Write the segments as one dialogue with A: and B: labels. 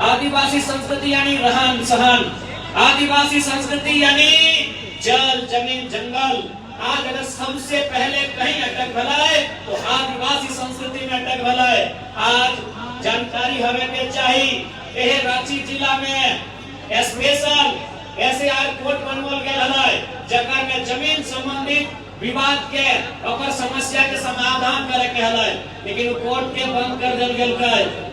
A: आदिवासी संस्कृति यानी रहन सहन, आदिवासी संस्कृति यानी जल जमीन जंगल। आज अगर सबसे पहले कहीं अटक भला है तो आदिवासी संस्कृति में अटक भला है। आज जानकारी हमें के चाहिए, यह रांची जिला में स्पेशल SAR कोर्ट बनवल गया है, जगह में जमीन संबंधित विवाद के और समस्या के समाधान करे के है, लेकिन कोर्ट के बंद कर दिल गेल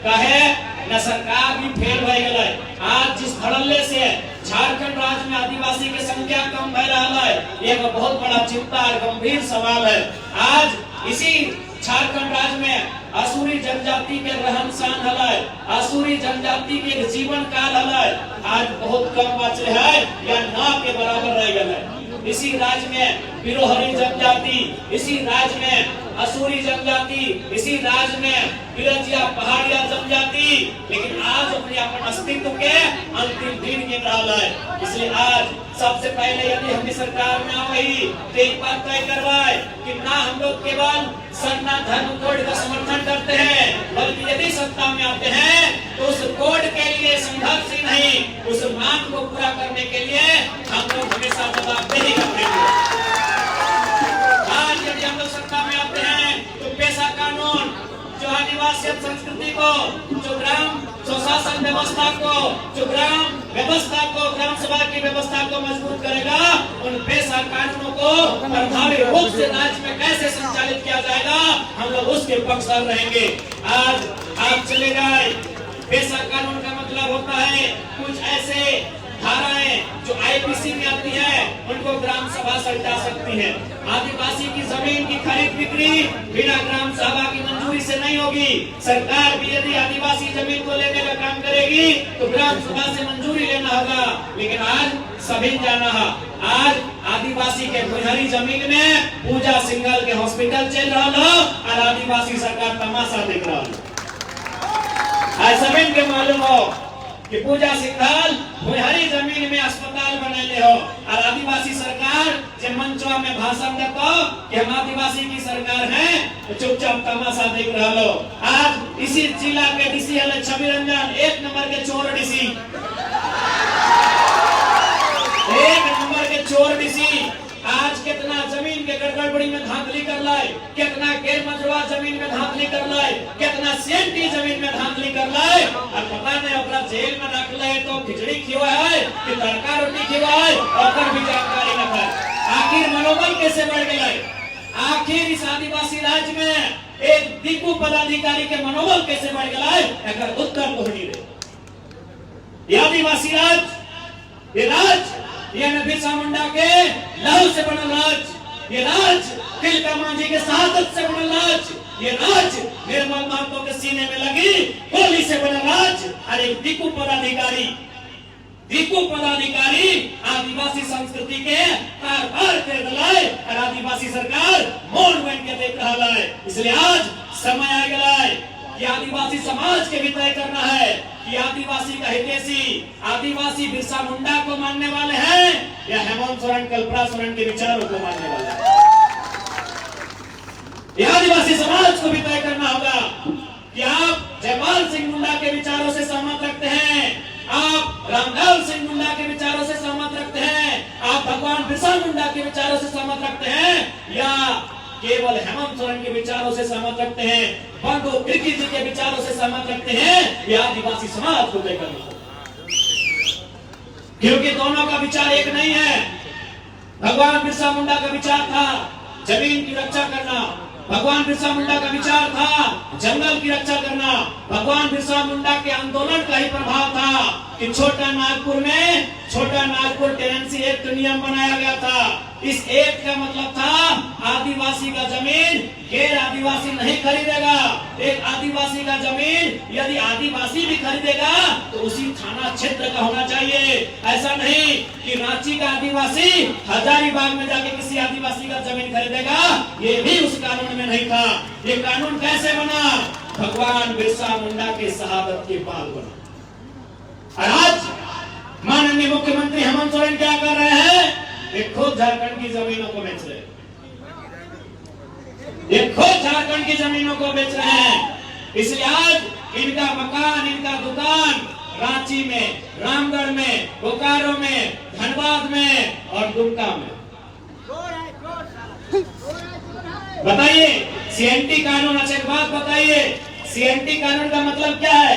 A: कहे न सरकार भी फेल हो गए। आज जिस धड़ल्ले से झारखंड राज्य में आदिवासी की संख्या कम हो रहा है, एक बहुत बड़ा चिंता और गंभीर सवाल है। आज इसी झारखंड राज्य में असुरी जनजाति के रहन सहन है, असुरी जनजाति के जीवन काल है, आज बहुत कम बचे है या ना के बराबर रह गए है। इसी राज्य में बिरोहरी जनजाति, इसी राज्य में असुरी जनजाति, इसी राज्य में बिरजिया पहाड़िया जनजाति, लेकिन आज अपने अपन अस्तित्व के अंतिम दिन गिन रहा है। इसलिए आज सबसे पहले यदि हम सरकार में आई तो एक बात तय करवाए कि ना हम लोग केवल सरना धर्म कोड का समर्थन करते हैं, बल्कि यदि सत्ता में आते हैं तो उस कोड के लिए संघर्ष ही नहीं, उस मांग को पूरा करने के लिए हम लोग हमेशा जवाबदेही रखेंगे। आज यदि हम लोग सत्ता में आते हैं तो पेशा कानून जो आदिवासी संस्कृति को, जो ग्राम स्वशासन व्यवस्था को, जो ग्राम व्यवस्था को, ग्राम सभा की व्यवस्था को मजबूत करेगा, उन पेशा कानूनों को प्रभावी रूप से राज्य में कैसे संचालित किया जाएगा, हम लोग उसके पक्षधर रहेंगे। आज आप चले जाए, पेशा कानून का मतलब होता है कुछ ऐसे धाराएं जो IPC में आती है उनको ग्राम सभा सल्टा सकती है। आदिवासी की जमीन की खरीद बिक्री बिना ग्राम सभा की मंजूरी से नहीं होगी। सरकार भी यदि आदिवासी जमीन को लेने का काम करेगी तो ग्राम सभा से मंजूरी लेना होगा, लेकिन आज सभी जाना है। आज आदिवासी के भुजहरी जमीन में पूजा सिंघल के हॉस्पिटल चल रहा हो और आदिवासी सरकार तमाशा देख रहा हो। आज सभी के मालूम हो कि पूजा सिंघल भुजहरी जमीन में अस्पताल बनेले हो और आदिवासी सरकार जब मंचवा में भाषण देता कि हम आदिवासी की सरकार है तो चुपचाप तमाशा देख रहा लो। आज इसी जिला के डीसी है छवि रंजन, 1 नंबर के चोर डीसी, 1 नंबर के चोर डीसी। आज कितना जमीन के गड़बड़ी में धांधली कर लाए, कितना गैर मंजूरा जमीन में धांधली कर लाए, कितना CNT जमीन में धांधली कर लाए, और पता नहीं अपना जेल में रख ले तो खिचड़ी खिवा है कि तड़का रोटी खिवा है और भी जानकारी न है। आखिर मनोबल कैसे बढ़ गया है? आखिर इस आदिवासी राज्य में एक दिक्कू पदाधिकारी के मनोबल कैसे बढ़ गया है? अगर उत्तर तो नहीं रहे। आदिवासी राज्य, ये राज्य ये बिरसा मुंडा के लहू से बनल राज, ये राज तिलका मांझी के शहादत से बनल राज, ये राज निर्मल महतो के सीने में लगी गोली से बनल राज। और एक दिक्कू पदाधिकारी आदिवासी संस्कृति के कारभार कर दलाए और आदिवासी सरकार मौन बन के देख रहा है। इसलिए आज समय आ गया है कि आदिवासी समाज के भी तय करना है कि आदिवासी का हितैषी, आदिवासी बिरसा मुंडा को मानने वाले हैं या हेमंत सोरेन कल्पना सोरेन के विचारों को मानने वाले हैं। यह आदिवासी समाज को भी तय करना होगा कि आप जयपाल सिंह मुंडा के विचारों से सहमत रखते हैं, आप रामलाल सिंह मुंडा के विचारों से सहमत रखते हैं, आप भगवान बिरसा मुंडा के विचारों से सहमत रखते हैं, या केवल हेमंत सोरेन के विचारों से सहमत रखते हैं, बंधु तिर्की जी के विचारों से सहमत रखते हैं। यह आदिवासी समाज को तय करना, क्योंकि दोनों का विचार एक नहीं है। भगवान बिरसा मुंडा का विचार था जमीन की रक्षा करना, भगवान बिरसा मुंडा का विचार था जंगल की रक्षा करना, भगवान बिरसा मुंडा के आंदोलन का ही प्रभाव था कि छोटा नागपुर टेनेंसी एक्ट नियम बनाया गया था। इस एक्ट का मतलब था आदिवासी का जमीन गैर आदिवासी नहीं खरीदेगा, एक आदिवासी का जमीन यदि आदिवासी भी खरीदेगा तो उसी थाना क्षेत्र का होना चाहिए। ऐसा नहीं कि रांची का आदिवासी हजारीबाग में जाके किसी आदिवासी का जमीन खरीदेगा, ये भी उस कानून में नहीं था। ये कानून कैसे बना? भगवान बिरसा मुंडा के शहादत के बाद बना। और आज माननीय मुख्यमंत्री हेमंत सोरेन क्या कर रहे हैं? एक खुद झारखंड की जमीनों को बेच रहे हैं, ये खुद झारखंड की जमीनों को बेच रहे हैं। इसलिए आज इनका मकान, इनका दुकान रांची में, रामगढ़ में, बोकारो में, धनबाद में और दुमका में। बताइए सीएनटी कानून, अच्छा एक बात बताइए, सीएनटी कानून का मतलब क्या है?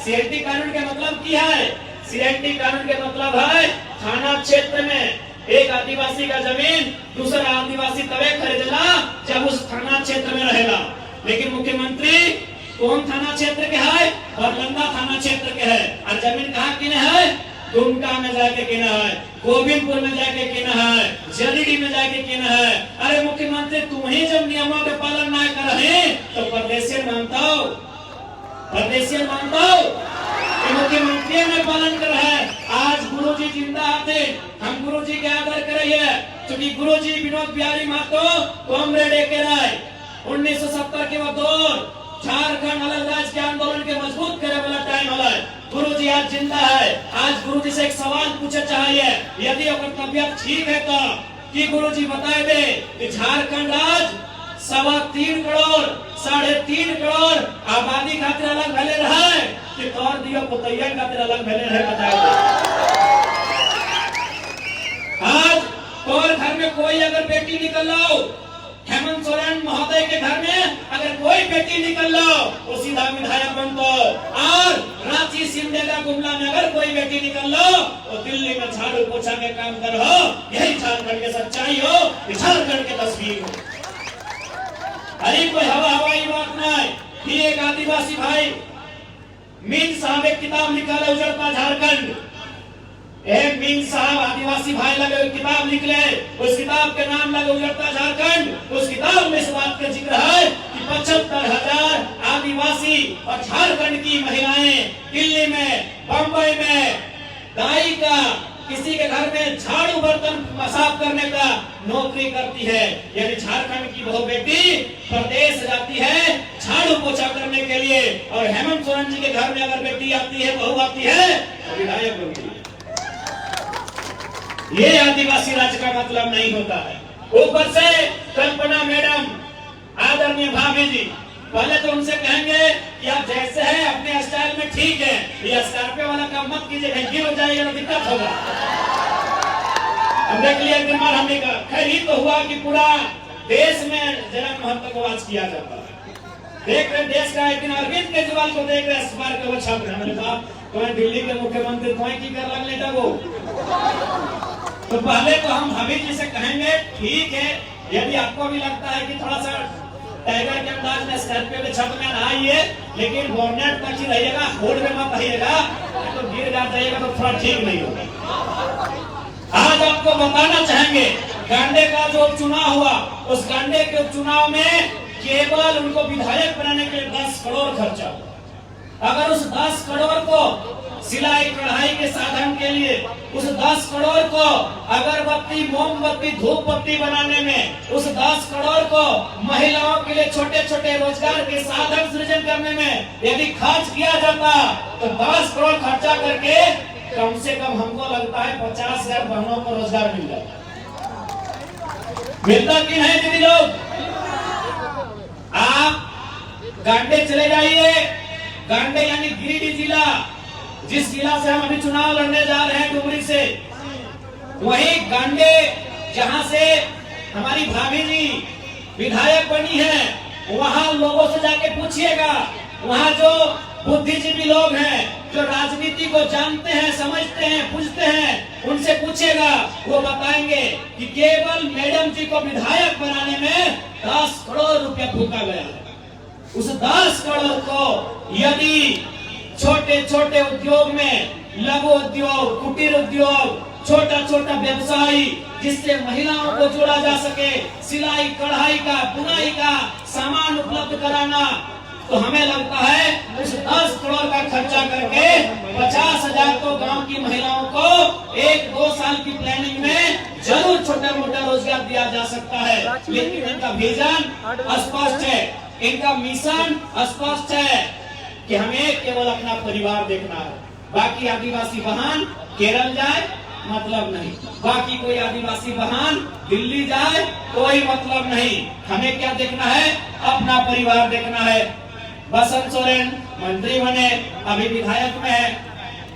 A: सीएनटी कानून के मतलब क्या है? सीएनटी कानून के मतलब है थाना क्षेत्र में एक आदिवासी का जमीन दूसरा आदिवासी तबे खरीदेला जब उस थाना क्षेत्र में रहेगा। लेकिन मुख्यमंत्री कौन थाना क्षेत्र के है? बरलंगा थाना क्षेत्र के है। और जमीन कहाँ किने है? दुमका में जाके किना है, गोविंदपुर में जाके किना है, जरीडी में जाके किना है। अरे मुख्यमंत्री तुम ही जब नियमों के पालन ना कर रहे तो परदेशी मानता हो, परदेशी मानता हो कि मुख्यमंत्री ने पालन कर रहा है। आज गुरुजी जिंदा थे, हम गुरुजी के आदर करिए, क्योंकि गुरुजी विनोद बिहारी महतो कॉमरेड के राय 1970 के वो दौर झारखंड अलग राज्य के आंदोलन के मजबूत करे वाला टाइम है। गुरुजी आज जिंदा है। आज गुरुजी से एक सवाल पूछे चाहिए, यदि अगर तबियत ठीक है तो कि गुरुजी बताए दे कि झारखंड राज्य 3.25 करोड़ 3.5 करोड़ आबादी खातिर अलग भले रहे कि तौर दियो पुतैया खातिर अलग भले रहे, बताए दे। आज तोर घर में कोई अगर बेटी निकल लो, हेमंत सोरेन महोदय के घर में अगर कोई बेटी निकल लो वो सीधा विधायक बनतो, और रांची सिमडेगा गुमला में अगर कोई बेटी निकल लो तो दिल्ली में झाड़ू पोछा के काम करो। यही झारखंड की सच्चाई हो, झारखंड की तस्वीर हो। अरे कोई हवाई बात नहीं। फिर एक आदिवासी भाई मीन साहब एक किताब लिखा है उजड़ता झारखंड। मीन साहब आदिवासी भाई लगे किताब निकले, उस किताब के नाम लगे उजड़ता झारखंड। उस किताब में इस बात का जिक्र है कि 75,000 आदिवासी और झारखंड की महिलाएं दिल्ली में, बंबई में दाई का, किसी के घर में झाड़ू बर्तन साफ करने का नौकरी करती है। यदि झारखंड की बहू बेटी प्रदेश जाती है झाड़ू पोछा करने के लिए, और हेमंत सोरेन जी के घर में अगर बेटी आती है, बहू आती है तो विधायक बनती है। ये आदिवासी राज्य का मतलब नहीं होता है। ऊपर से कल्पना मैडम, आदरणीय भाभी जी, पहले तो उनसे कहेंगे कि आप जैसे हैं अपने स्टाइल में ठीक है, ये स्कॉर्पियो वाला काम मत कीजिए, कहीं गिर हो जाएगा तो दिक्कत होगा। हम देख लिया एक दिन हमने कहा, खैर ही तो हुआ कि पूरा देश में जन्म महत्व को आज किया जाता है। देख रहे देश का, एक दिन अरविंद केजरीवाल को देख रहे स्कॉर्पियो को छाप रहे, मैंने कहा तुम्हें दिल्ली के मुख्यमंत्री तुम्हें की कर लगने लगो। तो पहले तो हम भाभी जी से कहेंगे ठीक है, यदि आपको भी लगता है कि थोड़ा सा टाइगर के अंदाज में स्कॉर्पियो के छत में आइए, लेकिन बोनट तक ही रहिएगा, होड़ में मत रहिएगा, तो गिर जाइएगा तो थोड़ा ठीक नहीं होगा। आज आपको बताना चाहेंगे गांडे का जो चुनाव हुआ, उस गांडे के चुनाव में केवल उनको विधायक बनाने के लिए 10 करोड़ खर्चा। अगर उस 10 करोड़ को सिलाई कढ़ाई के साधन के लिए, उस 10 करोड़ को अगरबत्ती, मोमबत्ती, धूप बत्ती बनाने में, उस 10 करोड़ को महिलाओं के लिए छोटे छोटे रोजगार के साधन सृजन करने में यदि खर्च किया जाता तो 10 करोड़ खर्चा करके कम से कम हमको लगता है 50,000 बहनों को रोजगार मिल जाता। मिलता कि नहीं दीदी लोग? आप गांडे चले जाइए, गांडे यानी गिरिडीह जिला, जिस जिला से हम अभी चुनाव लड़ने जा रहे हैं डुमरी से, वही गांडे जहां से हमारी भाभी जी विधायक बनी है, वहां लोगों से जाके पूछिएगा, वहां जो बुद्धिजीवी लोग हैं, जो राजनीति को जानते हैं, समझते हैं, पूछते हैं, उनसे पूछिएगा, वो बताएंगे कि केवल मैडम जी को विधायक बनाने में 10 करोड़ रुपया फूका गया है। उस 10 करोड़ को यदि छोटे छोटे उद्योग में, लघु उद्योग, कुटीर उद्योग, छोटा छोटा व्यवसाय जिससे महिलाओं को जोड़ा जा सके, सिलाई कढ़ाई का, बुनाई का सामान उपलब्ध कराना, तो हमें लगता है उस 10 करोड़ का खर्चा करके 50,000 तो गांव की महिलाओं को 1-2 साल की प्लानिंग में जरूर छोटा मोटा रोजगार दिया जा सकता है। लेकिन इनका विजन स्पष्ट है, इनका मिशन स्पष्ट है कि हमें केवल अपना परिवार देखना है। बाकी आदिवासी बहन केरल जाए मतलब नहीं, बाकी कोई आदिवासी बहन दिल्ली जाए कोई मतलब नहीं। हमें क्या देखना है? अपना परिवार देखना है। बसंत सोरेन मंत्री बने, अभी विधायक में है।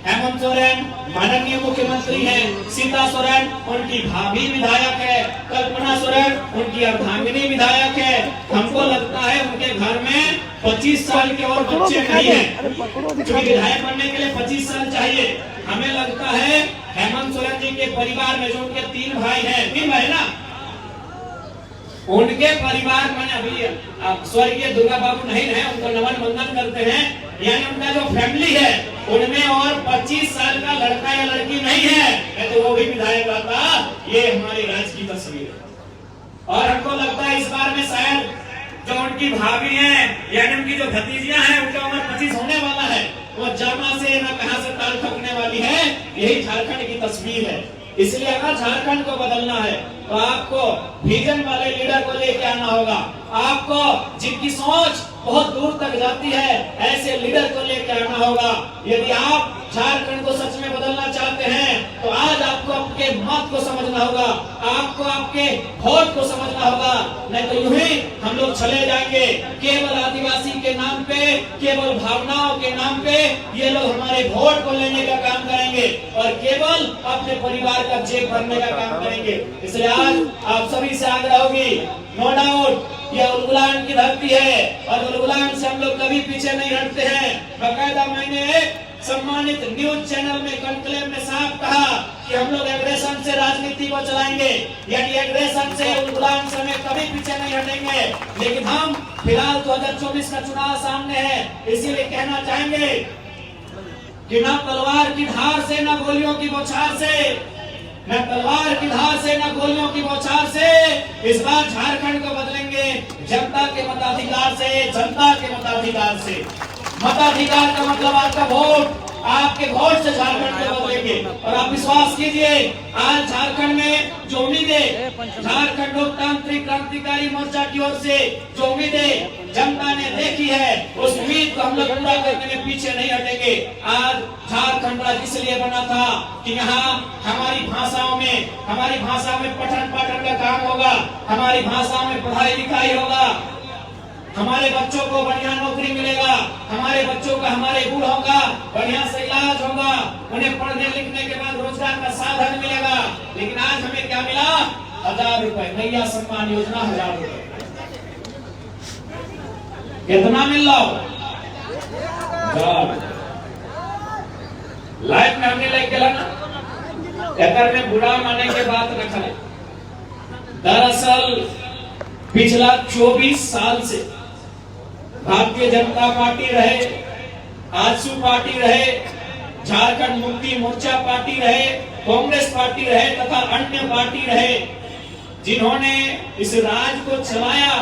A: हेमंत सोरेन माननीय मुख्यमंत्री हैं, सीता सोरेन उनकी भाभी विधायक है, कल्पना सोरेन उनकी अर्धांगिनी विधायक है। हमको लगता है उनके घर में 25 साल के और बच्चे नहीं हैं, क्योंकि विधायक बनने के लिए 25 साल चाहिए। हमें लगता है हेमंत सोरेन जी के परिवार में, जो उनके 3 भाई हैं ना, उनके परिवार में अभी स्वर्गीय दुर्गा बाबू नहीं रहे, उनको नमन वंदन करते हैं, यानी उनका जो फैमिली है उनमें और 25 साल का लड़का या लड़की नहीं है, तो वो भी विधायक आता। ये हमारे राज्य की तस्वीर है। और हमको लगता है इस बार में शायद जो उनकी भाभी हैं यानी उनकी जो भतीजियां हैं, उनका उम्र 25 होने वाला है, वो जामा से ना कहां से ताल ठोकने वाली है। यही झारखंड की तस्वीर है। इसलिए अगर झारखंड को बदलना है तो आपको विजन वाले लीडर को लेके आना होगा। आपको जिनकी सोच बहुत दूर तक जाती है, ऐसे लीडर को लेके आना होगा। यदि आप झारखंड को सच में बदलना चाहते हैं तो आज आपको आपके मत को समझना होगा, आपको आपके वोट को समझना होगा। नहीं तो यूं ही हम लोग चले जाएंगे, केवल आदिवासी के नाम पे, केवल भावनाओं के नाम पे ये लोग हमारे वोट को लेने का काम करेंगे और केवल अपने परिवार का जेब भरने का काम करेंगे। इसलिए आज आप सभी से आग्रह होगी, नो डाउट यह उलगुलान की धरती है और उलगुलान से हम लोग कभी पीछे नहीं हटते हैं। बाकायदा मैंने सम्मानित न्यूज चैनल में कॉन्क्लेव में साफ कहा कि हम लोग एग्रेशन से राजनीति को चलाएंगे, यानी एग्रेशन से उलगुलान से हमें कभी पीछे नहीं हटेंगे। लेकिन हम फिलहाल 2024 का चुनाव सामने है, इसीलिए कहना चाहेंगे कि ना तलवार की धार से, ना गोलियों की बौछार से, न तलवार की धार से, न गोलियों की बौछार से इस बार झारखंड को बदलेंगे। जनता के मताधिकार से, जनता के मताधिकार से। मताधिकार का मतलब आपका वोट, आपके वोट से झारखंड को बदलेंगे। और आप विश्वास कीजिए, आज झारखंड में जो उम्मीदें झारखंड लोकतांत्रिक क्रांतिकारी मोर्चा की ओर से जो उम्मीदें जनता ने देखी है, उस उम्मीद को हम लोग पूरा करने में पीछे नहीं हटेंगे। आज झारखंड राज्य इसलिए बना था कि यहाँ हमारी भाषाओं में पठन पाठन का काम होगा, हमारी भाषाओं में पढ़ाई लिखाई होगा, हमारे बच्चों को बढ़िया नौकरी मिलेगा, हमारे बच्चों का, हमारे बूढ़ों का बढ़िया से इलाज होगा, उन्हें पढ़ने लिखने के बाद रोजगार का साधन मिलेगा। लेकिन आज हमें क्या मिला? 1000 रुपए, नैया सम्मान योजना 1000 रुपए। कितना मिल रहा हो? लाइफ में हमने लेके ना एकर में बुरा माने के बात रखा है। दरअसल पिछला 24 साल से भारतीय जनता पार्टी रहे, आजसू पार्टी रहे, झारखंड मुक्ति मोर्चा पार्टी रहे, कांग्रेस पार्टी रहे तथा अन्य पार्टी रहे, जिन्होंने इस राज्य को चलाया,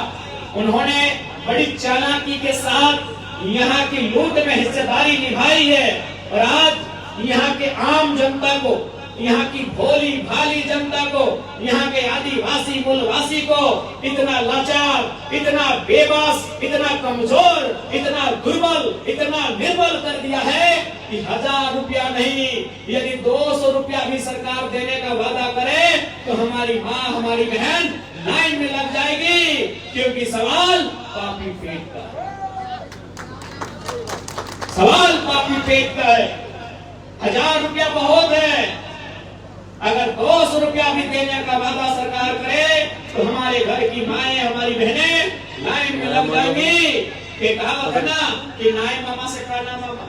A: उन्होंने बड़ी चालाकी के साथ यहाँ की लूट में हिस्सेदारी निभाई है। और आज यहाँ के आम जनता को, यहाँ की भोली भाली जनता को, यहाँ के आदिवासी मूलवासी को इतना लाचार, इतना बेबस, इतना कमजोर, इतना दुर्बल, इतना निर्बल कर दिया है कि 1000 रुपया नहीं, यदि 200 रुपया भी सरकार देने का वादा करे तो हमारी माँ, हमारी बहन लाइन में लग जाएगी। क्योंकि सवाल पापी पेट का है, सवाल पापी पेट का है। 1000 रुपया बहुत है, अगर 200 रुपया भी देने का वादा सरकार करे तो हमारे घर की माएं, हमारी बहनें लाइन में लग जाएंगी। कि कहावत है ना कि नाय मामा से काना मामा,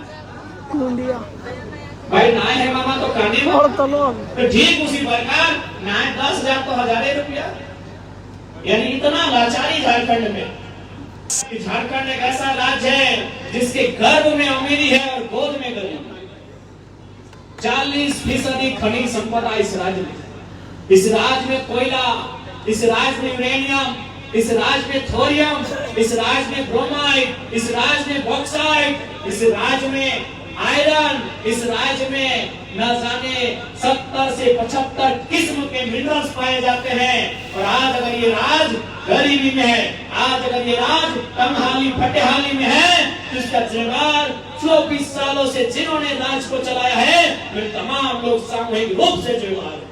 A: भाई नाय है मामा तो काने में, तो ठीक उसी प्रकार नाय 10,000 तो 1000 रुपया, यानी इतना लाचारी झारखंड में। झारखंड एक ऐसा राज्य है जिसके गर्भ में अमीरी है और गोद में गरीबी। 40% खनिज संपदा इस राज्य में। इस राज्य में कोयला, इस राज्य में यूरेनियम, इस राज्य में थोरियम, इस राज्य में ब्रोमाइड, इस राज्य में बॉक्साइट, इस राज्य में आयरन, इस राज्य में न जाने 70 से 75 किस्म के मिनरल्स पाए जाते हैं। और आज अगर ये राज्य गरीबी में है, आज अगर ये राज्य तंगहाली फटेहाली में है, तो इसका जिम्मेदार 24 सालों से जिन्होंने राज्य को चलाया है, वे तमाम लोग सामूहिक रूप से जिम्मेदार हैं।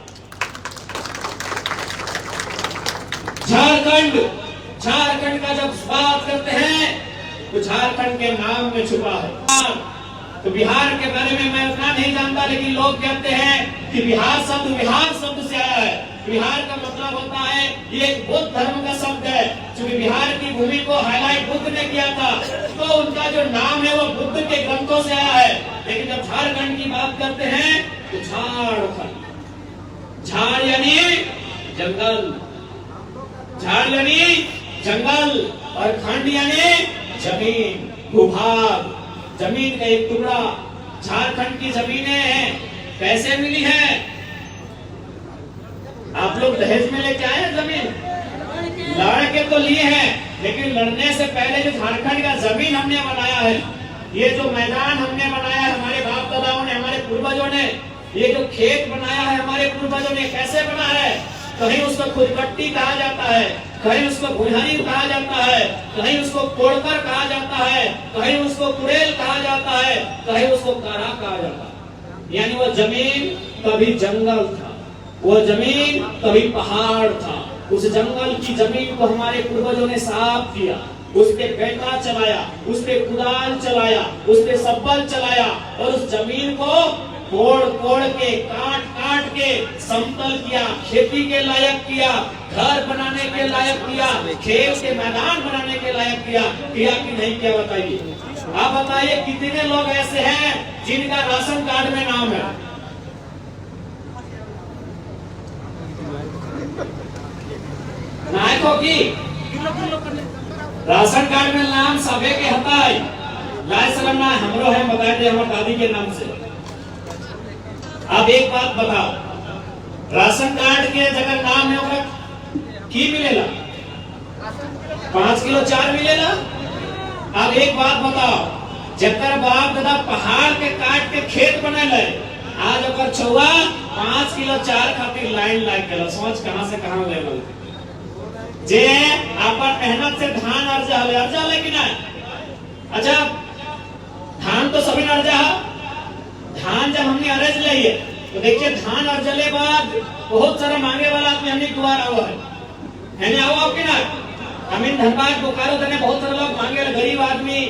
A: झारखंड का जब बात करते हैं तो झारखंड के नाम में छुपा है। तो बिहार के बारे में मैं उतना नहीं जानता, लेकिन लोग कहते हैं कि बिहार शब्द से आया है। बिहार का मतलब होता है, ये एक बुद्ध धर्म का शब्द है। क्योंकि बिहार की भूमि को हाईलाइट बुद्ध ने किया था, तो उनका जो नाम है वो बुद्ध के ग्रंथों से आया है। लेकिन जब झारखंड की बात करते हैं तो झारखंड, झाड़ यानी जंगल, झाड़ यानी जंगल, और खंड यानी जमीन, भूभाग, जमीन का एक टुकड़ा। झारखंड की जमीनें हैं, कैसे मिली है? आप लोग दहेज में लेके आए हैं जमीन, लड़ के तो लिए हैं, लेकिन लड़ने से पहले जो झारखंड का जमीन हमने बनाया है, ये जो मैदान हमने बनाया है हमारे बाप दादाओं ने, हमारे पूर्वजों ने, ये जो खेत बनाया है हमारे पूर्वजों ने, कैसे बना है? कहीं उसको खुदकट्टी कहा जाता है, कहीं उसको भुइहारी कहा जाता है, कहीं उसको कोड़कर कहा जाता है, कहीं उसको कुड़ेल कहा जाता है, कहीं उसको कारा कहा जाता है। यानी वो जमीन कभी जंगल था, वो जमीन कभी पहाड़ था। उस जंगल की जमीन को हमारे पूर्वजों ने साफ किया, उस पे बेटा चलाया, उस पे कुदाल चलाया, उस पे सब्बल चलाया, और उस जमीन को कोड़ के, काट के समतल किया, खेती के लायक किया, घर बनाने के लायक किया, खेल के मैदान बनाने के लायक किया कि नहीं किया? बताइए। आप बताइए कितने लोग ऐसे हैं जिनका राशन कार्ड में नाम है? नायकों की राशन कार्ड में नाम सबे के हताई लाए सलाम ना हमरो है, बताए थे हमारे दादी के नाम से। अब एक बात बताओ, राशन कार्ड के जगह नाम है ओकरा की मिलेला? 5 किलो चार मिलेला। अब एक बात बताओ, जकर बाप दादा पहाड़ के काट के खेत बनेले, आज ओकर छौआ 5 किलो चार खातिर लाइन लाग गेल। सोच कहां से कहां ले गल जे अपन मेहनत से धान अर्जा लेकिन अच्छा धान तो सभी अर्जा है। धान जब हमने अरज ली है तो देखिए धान अर्जले बाद बहुत सारा मांगे वाला आदमी हमने द्वार हुआ है ना, आओ कि ना? हमें धनबाद बोकारो देने बहुत सारे लोग मांगे, गरीब आदमी,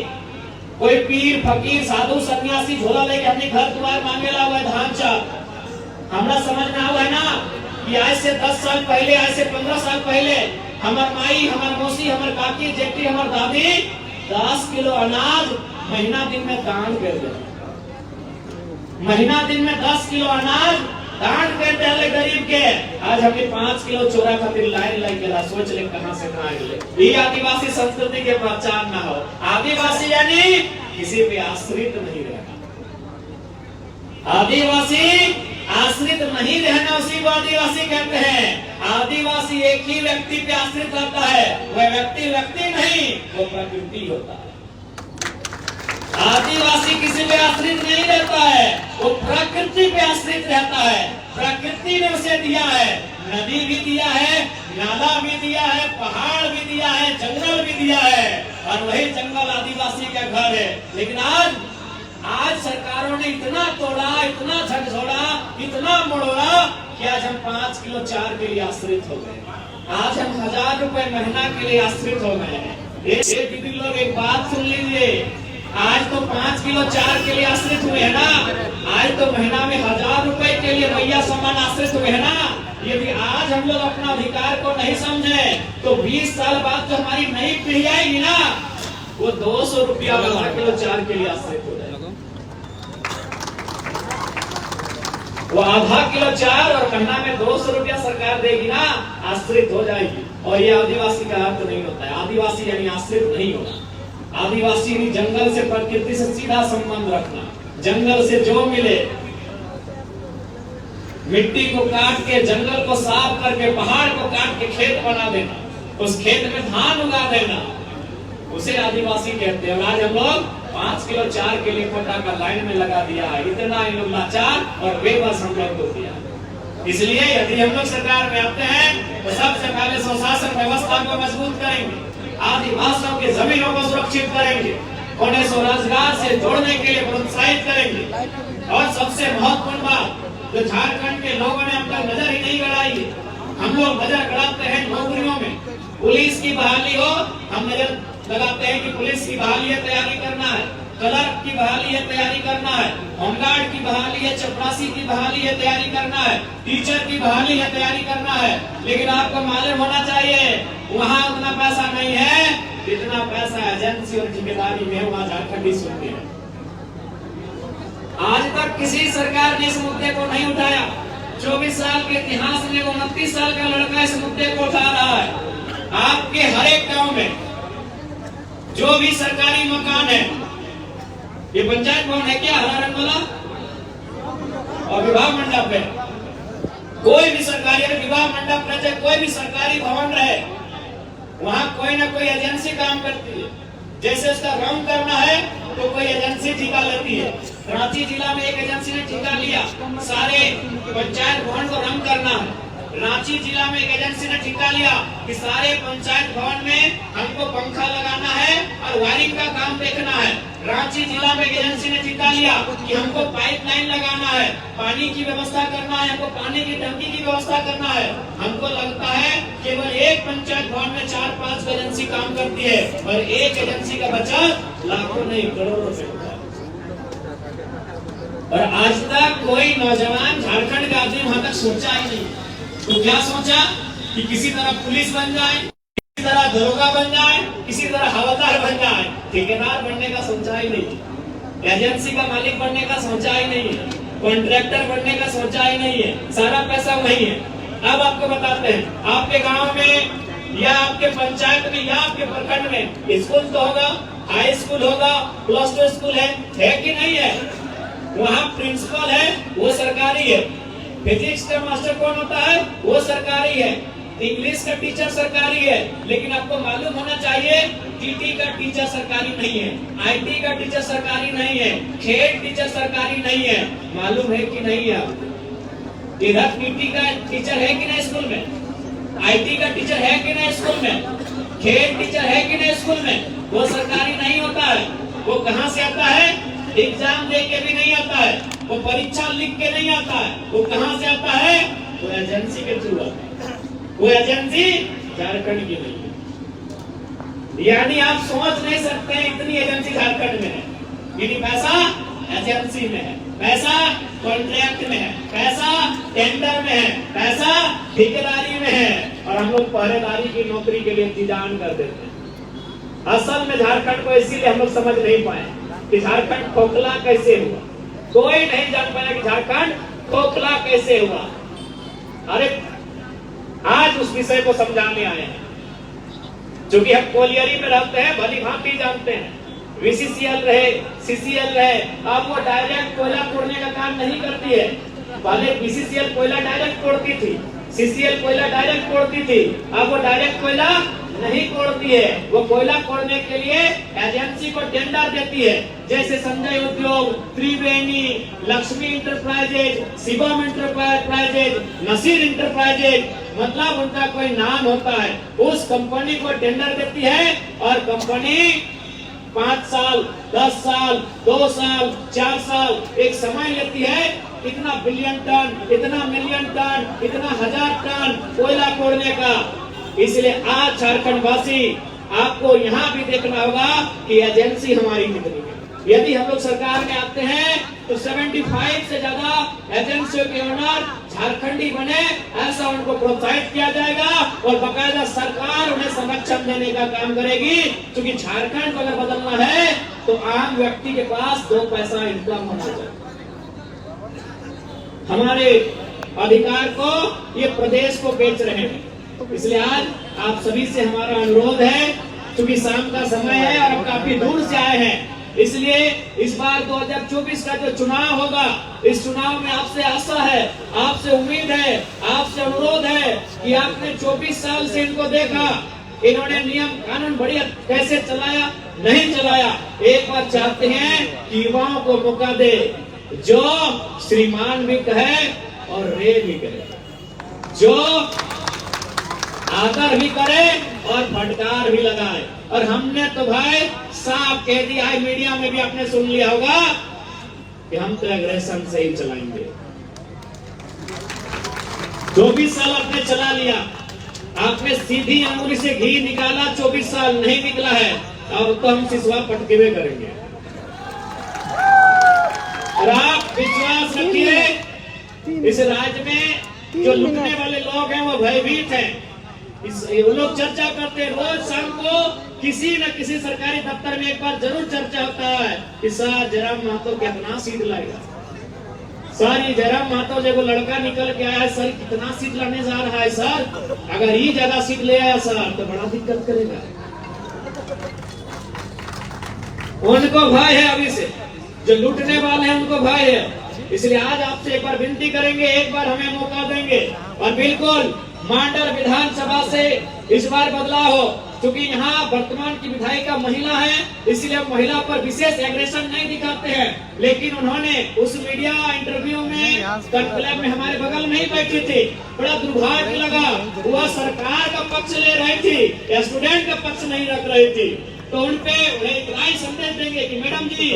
A: कोई पीर फकीर साधु सन्यासी झोला लेके हमने घर द्वार मांगे ला हुआ है धान चाप। हमरा समझ में हुआ है ना कि आज से 10 साल पहले, आज से 15 साल पहले हमार माई, हमार मौसी, हमार काकी, जेठी, हमार दादी 10 किलो अनाज महीना दिन में दान कर दे। महीना दिन में 10 किलो अनाज दान कर दे गरीब के। आज हमने 5 किलो चोरा खातिर लाइन लग गया। सोच ले कहां से कहां गए। ये आदिवासी संस्कृति के पहचान ना हो। आदिवासी यानी किसी पे आश्रित नहीं रहना। आदिवासी आश्रित नहीं रहना, उसी को आदिवासी कहते हैं। आदिवासी एक ही व्यक्ति पे आश्रित रहता है, वह व्यक्ति नहीं, वो प्रकृति होता है। आदिवासी किसी पे आश्रित नहीं रहता है, वो प्रकृति पे आश्रित रहता है। प्रकृति ने उसे दिया है, नदी भी दिया है, नाला भी दिया है, पहाड़ भी दिया है, जंगल भी दिया है, और वही जंगल आदिवासी का घर है। लेकिन आज सरकारों ने इतना तोड़ा, इतना झकझोड़ा, इतना मोड़ा कि आज हम 5 किलो चार के लिए आश्रित हो गए। आज हम 1000 रुपए महीना के लिए आश्रित हो गए हैं। दीदी लोग एक बात सुन लीजिए, आज तो 5 किलो चार के लिए आश्रित हुए हैं ना, आज तो महीना में 1000 रुपए के लिए भैया सामान आश्रित हुए हैं ना। यदि आज हम लोग अपना अधिकार को नहीं समझे तो 20 साल बाद जो हमारी नई पीढ़ी आएगी ना, वो 200 रुपया 10 किलो चार के लिए आश्रित हो जाएगा। वो आधा किलो चार और महीना में 200 रुपया सरकार देगी ना, आश्रित हो जाएगी। और ये आदिवासी का अर्थ नहीं होता है। आदिवासी यानी आश्रित नहीं होना। आदिवासी यानी जंगल से, प्रकृति से सीधा संबंध रखना। जंगल से जो मिले, मिट्टी को काट के, जंगल को साफ करके, पहाड़ को काट के खेत बना देना, उस खेत में धान उगा देना, उसे आदिवासी कहते हैं। और आज हम लोग 5 किलो चार के लिए कोटा का लाइन में लगा दिया है। इतना इन लोग लाचार और बेबस हम लोग को दिया। इसलिए यदि हम लोग सरकार में आते हैं तो सबसे पहले स्वशासन व्यवस्था को मजबूत करेंगे, आदिवासियों की जमीनों को सुरक्षित करेंगे, उन्हें स्वरोजगार से जोड़ने के लिए प्रोत्साहित करेंगे। और सबसे महत्वपूर्ण बात, जो झारखंड के लोगों ने हम तक नजर ही नहीं गड़ाई, हम लोग नजर गड़ाते हैं नौकरियों में। पुलिस की बहाली हो, हम नजर लगाते हैं कि पुलिस की बहाली है, तैयारी करना है, क्लर्क की बहाली है, तैयारी करना है, होमगार्ड की बहाली है, चपरासी की बहाली है, तैयारी करना है, टीचर की बहाली है, तैयारी करना है। लेकिन आपको मालूम होना चाहिए वहाँ उतना पैसा नहीं है जितना पैसा एजेंसी और ठेकेदारी में वहाँ झारखंडी सुनते हैं। आज तक किसी सरकार ने इस मुद्दे को नहीं उठाया। 24 साल के इतिहास में 29 साल का लड़का इस मुद्दे को उठा रहा है। आपके हर एक गांव में जो भी सरकारी मकान है, ये पंचायत भवन है क्या, हरा रंग वाला, और विवाह मंडप है, कोई भी सरकारी विवाह मंडप रहे, कोई भी सरकारी भवन रहे, वहां कोई ना कोई एजेंसी काम करती है। जैसे उसका रंग करना है तो कोई एजेंसी ठेका लेती है। रांची जिला में एक एजेंसी ने ठेका लिया सारे पंचायत भवन को रंग करना है। रांची जिला में एक एजेंसी ने ठेका लिया कि सारे पंचायत भवन में हमको पंखा लगाना है और वायरिंग का काम देखना है। रांची जिला में एक एजेंसी ने ठेका लिया कि हमको पाइपलाइन लगाना है, पानी की व्यवस्था करना है, हमको पानी की टंकी की व्यवस्था करना है। हमको लगता है केवल एक पंचायत भवन में 4-5 एजेंसी काम करती है और एक एजेंसी का बचत लाखों नहीं करोड़ों रुपए होता है। और आज तक कोई नौजवान झारखंड का आदमी वहां तक सोचा ही नहीं। तो क्या सोचा कि किसी तरह पुलिस बन जाए, किसी तरह दरोगा बन जाए, किसी तरह हवलदार बन जाए, ठेकेदार बनने का सोचा ही नहीं, एजेंसी का मालिक बनने का सोचा ही नहीं है, कॉन्ट्रैक्टर बनने का सोचा ही नहीं है। सारा पैसा वही है। अब आपको बताते हैं, आपके गांव में या आपके पंचायत में या आपके प्रखंड में स्कूल तो होगा, हाई स्कूल होगा, +2 स्कूल है कि नहीं है? वहाँ प्रिंसिपल है, वो सरकारी है। फिजिक्स का मास्टर कौन होता है? वो सरकारी है। इंग्लिश का टीचर सरकारी है। लेकिन आपको मालूम होना चाहिए टीटी का टीचर सरकारी नहीं है, आईटी का टीचर सरकारी नहीं है, खेल टीचर सरकारी नहीं है। मालूम है कि नहीं है? इधर टीटी का टीचर है कि नहीं स्कूल में? आईटी का टीचर है कि नहीं स्कूल में? खेल टीचर है कि नहीं स्कूल में? वो सरकारी नहीं होता है। वो कहाँ से आता है? एग्जाम दे के भी नहीं आता है, वो परीक्षा लिख के नहीं आता है। वो कहाँ से आता है? वो एजेंसी के थ्रू आता है। वो एजेंसी झारखंड की नहीं है। यानी आप सोच नहीं सकते इतनी एजेंसी झारखंड में है। यानी पैसा एजेंसी में है, पैसा कॉन्ट्रैक्ट में है, पैसा टेंडर में है, पैसा ठेकेदारी में है। और हम लोग पहरेदारी की नौकरी के लिए इंतजाम कर देते हैं। असल में झारखंड को इसीलिए हम लोग समझ नहीं पाए कि झारखंड खोखला कैसे हुआ। कोई नहीं जान पाया कि झारखंड खोखला कैसे हुआ। अरे आज उस विषय को समझाने आए हैं। क्योंकि हम कोलियरी में रहते हैं, भली भांति जानते हैं। VCCL रहे, CCL रहे, अब वो डायरेक्ट कोयला तोड़ने का काम नहीं करती है। पहले VCCL कोयला डायरेक्ट तोड़ती थी, CCL कोयला डायरेक्ट तोड़ती थी, अब वो डायरेक्ट कोयला नहीं तोड़ती है। वो कोयला तोड़ने के लिए एजेंसी को टेंडर देती है। जैसे Sanjay Udyog, Triveni, Lakshmi enterprises, Shivam enterprises, Naseer enterprises, मतलब उनका कोई नाम होता है। उस कंपनी को टेंडर देती है और कंपनी 5 साल, 10 साल, 2 साल, 4 साल एक समय लेती है। इतना बिलियन टन, इतना मिलियन टन, इतना 1000 टन कोयला तोड़ने का। इसलिए आज झारखंड वासी आपको यहाँ भी देखना होगा कि एजेंसी हमारी कितनी है। यदि हम लोग सरकार में आते हैं तो 75 से ज्यादा एजेंसियों के ओनर झारखंडी बने, ऐसा उनको प्रोत्साहित किया जाएगा और बाकायदा सरकार उन्हें संरक्षण देने का काम करेगी। क्योंकि झारखंड को अगर बदलना है तो आम व्यक्ति के पास 2 पैसा इनकम होना चाहिए। हमारे अधिकार को ये प्रदेश को बेच रहे हैं। इसलिए आज आप सभी से हमारा अनुरोध है, क्योंकि शाम का समय है और हम काफी दूर से आए हैं, इसलिए इस बार 2024 का जो चुनाव होगा, इस चुनाव में आपसे आशा है, आपसे उम्मीद है, आपसे अनुरोध है कि आपने 24 साल से इनको देखा, इन्होंने नियम कानून बढ़िया कैसे चलाया, नहीं चलाया। एक बार चाहते हैं कि युवाओं को मौका दे, जो श्रीमान भी कहे और रे भी करे, जो आदर भी करे और फटकार भी लगाए। और हमने तो भाई साफ कह दिया है, मीडिया में भी आपने सुन लिया होगा कि हम तो एग्रेशन से ही चलाएंगे। 24 साल आपने चला लिया, आपने सीधी अंगुली से घी निकाला, 24 साल नहीं निकला है। अब तो हम सिसवा पटकेवे करेंगे। और आप विश्वास रखिए, इस राज्य में जो लुटने वाले लोग हैं वो भयभीत हैं। वो लोग चर्चा करते हैं, रोज शाम को किसी न किसी सरकारी दफ्तर में एक बार जरूर चर्चा होता है कि सर जयराम महतो कितना सीट लाएगा, सर ये जयराम महतो जो लड़का निकल के आया है सर कितना सीट लाने जा रहा है, सर अगर ये ज्यादा सीट ले आया सर तो बड़ा दिक्कत करेगा। उनको भय है, अभी से जो लूटने वाले हैं उनको भय है। इसलिए आज आपसे एक बार विनती करेंगे, एक बार हमें मौका देंगे और बिल्कुल मांडर विधानसभा से इस बार बदलाव हो। क्योंकि यहाँ वर्तमान की विधायिका महिला है, इसलिए हम महिला पर विशेष एग्रेशन नहीं दिखाते हैं। लेकिन उन्होंने उस मीडिया इंटरव्यू में कॉन्क्लेव में हमारे बगल में ही बैठी थी, बड़ा दुर्भाग्य लगा। वह सरकार का पक्ष ले रही थी, स्टूडेंट का पक्ष नहीं रख रही थी। तो उनपे इतना ही संदेश देंगे कि मैडम जी,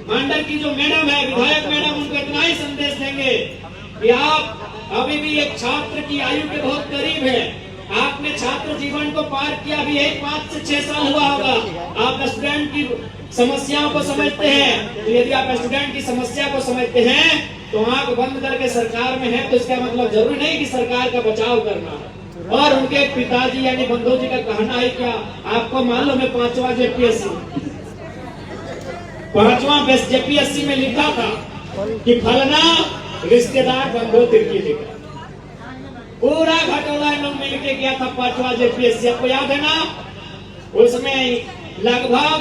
A: मांडर की जो मैडम है विधायक मैडम, उनको इतना ही संदेश देंगे कि आप अभी भी एक छात्र की आयु के बहुत करीब है। आपने छात्र जीवन को पार किया, अभी 5 से 6 साल हुआ होगा। आप स्टूडेंट की समस्याओं को समझते हैं। तो यदि आप स्टूडेंट की समस्या को समझते हैं तो आंख बंद करके सरकार में है, तो इसका मतलब जरूरी नहीं कि सरकार का बचाव करना है। और उनके पिताजी यानी बंधु जी का कहना है क्या, आपको मालूम है 5वां जेपीएससी में लिखा था कि फलना रिश्तेदार बंधु तिरकी लिखा, पूरा घटोला लोग मिल के गया था 5वां जेपीएससी। आपको याद है ना, उसमें लगभग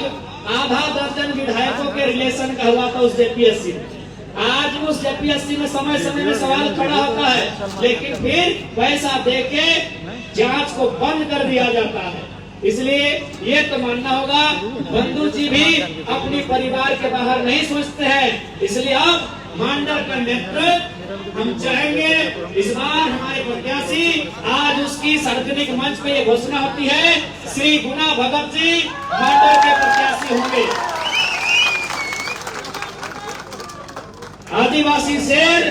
A: आधा दर्जन विधायकों के रिलेशन का हुआ था उस जेपीएससी में। आज उस जेपीएससी में समय समय में सवाल खड़ा होता है, लेकिन फिर पैसा देके जांच को बंद कर दिया जाता है। इसलिए ये तो मानना होगा बंधु जी भी अपनी परिवार के बाहर नहीं सोचते हैं। इसलिए अब मांडर का नेतृत्व हम चाहेंगे। इस बार हमारे प्रत्याशी, आज उसकी सार्वजनिक मंच पे ये घोषणा होती है, श्री गुना भगत जी मांडर के प्रत्याशी होंगे। आदिवासी शेर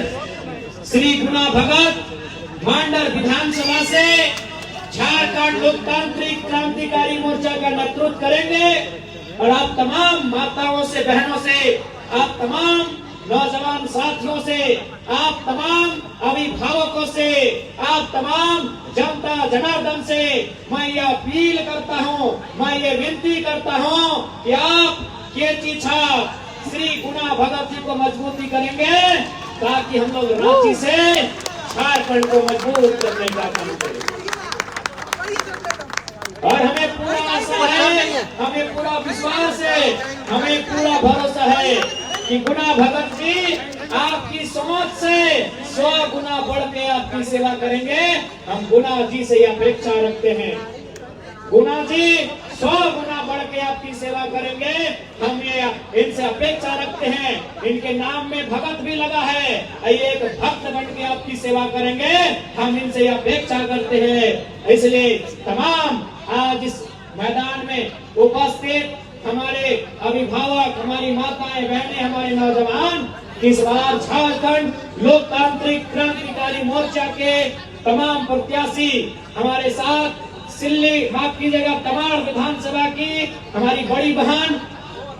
A: श्री गुना भगत मांडर विधानसभा से झारखंड लोकतांत्रिक क्रांतिकारी मोर्चा का नेतृत्व करेंगे। और आप तमाम माताओं से, बहनों से, आप तमाम नौजवान साथियों से, आप तमाम अभिभावकों से, आप तमाम जनता जनार्दन से मैं ये अपील करता हूँ, मैं ये विनती करता हूँ कि आप केची छाप श्री गुना भगत जी को मजबूती करेंगे, ताकि हम लोग रांची से झारखंड को मजबूत करने का काम करें। और हमें पूरा आशा है, हमें पूरा विश्वास है, हमें पूरा भरोसा है कि गुना भगत जी आपकी सोच से 100 गुना बढ़ के आपकी सेवा करेंगे। हम गुना जी से अपेक्षा रखते हैं, गुना जी 100 गुना बढ़ के आपकी सेवा करेंगे। हम ये इनसे अपेक्षा रखते हैं, इनके नाम में भगत भी लगा है, ये एक भक्त बन के आपकी सेवा करेंगे। हम इनसे अपेक्षा करते हैं। इसलिए तमाम आज इस मैदान में उपस्थित हमारे अभिभावक, हमारी माताएं बहनें, हमारे नौजवान, इस बार झारखंड लोकतांत्रिक क्रांतिकारी मोर्चा के तमाम प्रत्याशी हमारे साथ सिल्ली, माफ कीजिएगा, तमाड़ विधानसभा की हमारी बड़ी बहन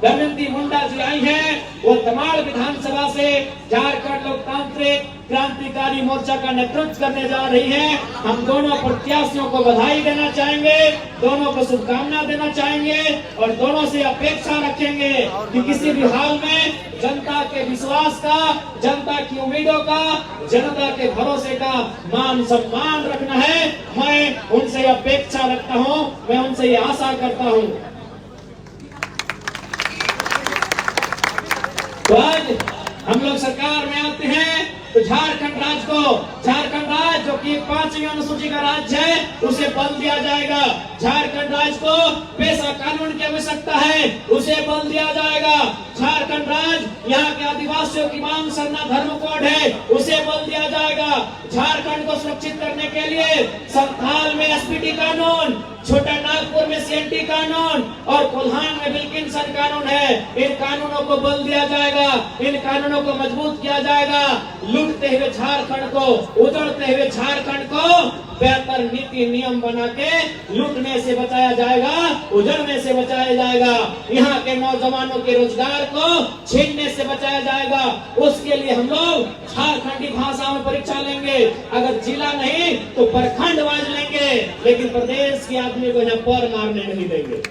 A: दमयंती मुंडा जी आई हैं। वो तमाड़ विधानसभा से झारखंड लोकतांत्रिक क्रांतिकारी मोर्चा का नेतृत्व करने जा रही हैं। हम दोनों प्रत्याशियों को बधाई देना चाहेंगे, दोनों को शुभकामना देना चाहेंगे और दोनों से अपेक्षा रखेंगे कि किसी भी हाल में जनता के विश्वास का, जनता की उम्मीदों का, जनता के भरोसे का मान सम्मान रखना है। मैं उनसे अपेक्षा रखता हूँ, मैं उनसे ये आशा करता हूँ। तो आज हम लोग सरकार में आते हैं तो झारखंड राज्य जो कि 5वीं अनुसूची का राज्य है, उसे बल दिया जाएगा। झारखंड राज्य को पेशा कानून की आवश्यकता है, उसे बल दिया जाएगा। झारखंड राज्य यहाँ के आदिवासियों की मांग सरना धर्म कोड है, उसे बल दिया जाएगा। झारखंड को सुरक्षित करने के लिए संथाल में एसपीटी कानून, छोटा नागपुर में सीएनटी कानून और कोल्हान में विल्किंसन कानून है, इन कानूनों को बल दिया जाएगा, इन कानूनों को मजबूत किया जाएगा। लूटते हुए झारखंड को, उजड़ते हुए झारखंड को बेहतर नीति नियम बना के लूटने से बचाया जाएगा, उजड़ने से बचाया जाएगा, यहाँ के नौजवानों के रोजगार को छीनने से बचाया जाएगा। उसके लिए हम लोग झारखंडी भाषा में परीक्षा लेंगे। अगर जिला नहीं तो प्रखंड वाइज लेंगे, लेकिन प्रदेश के आदमी को यहाँ पर मारने नहीं देंगे।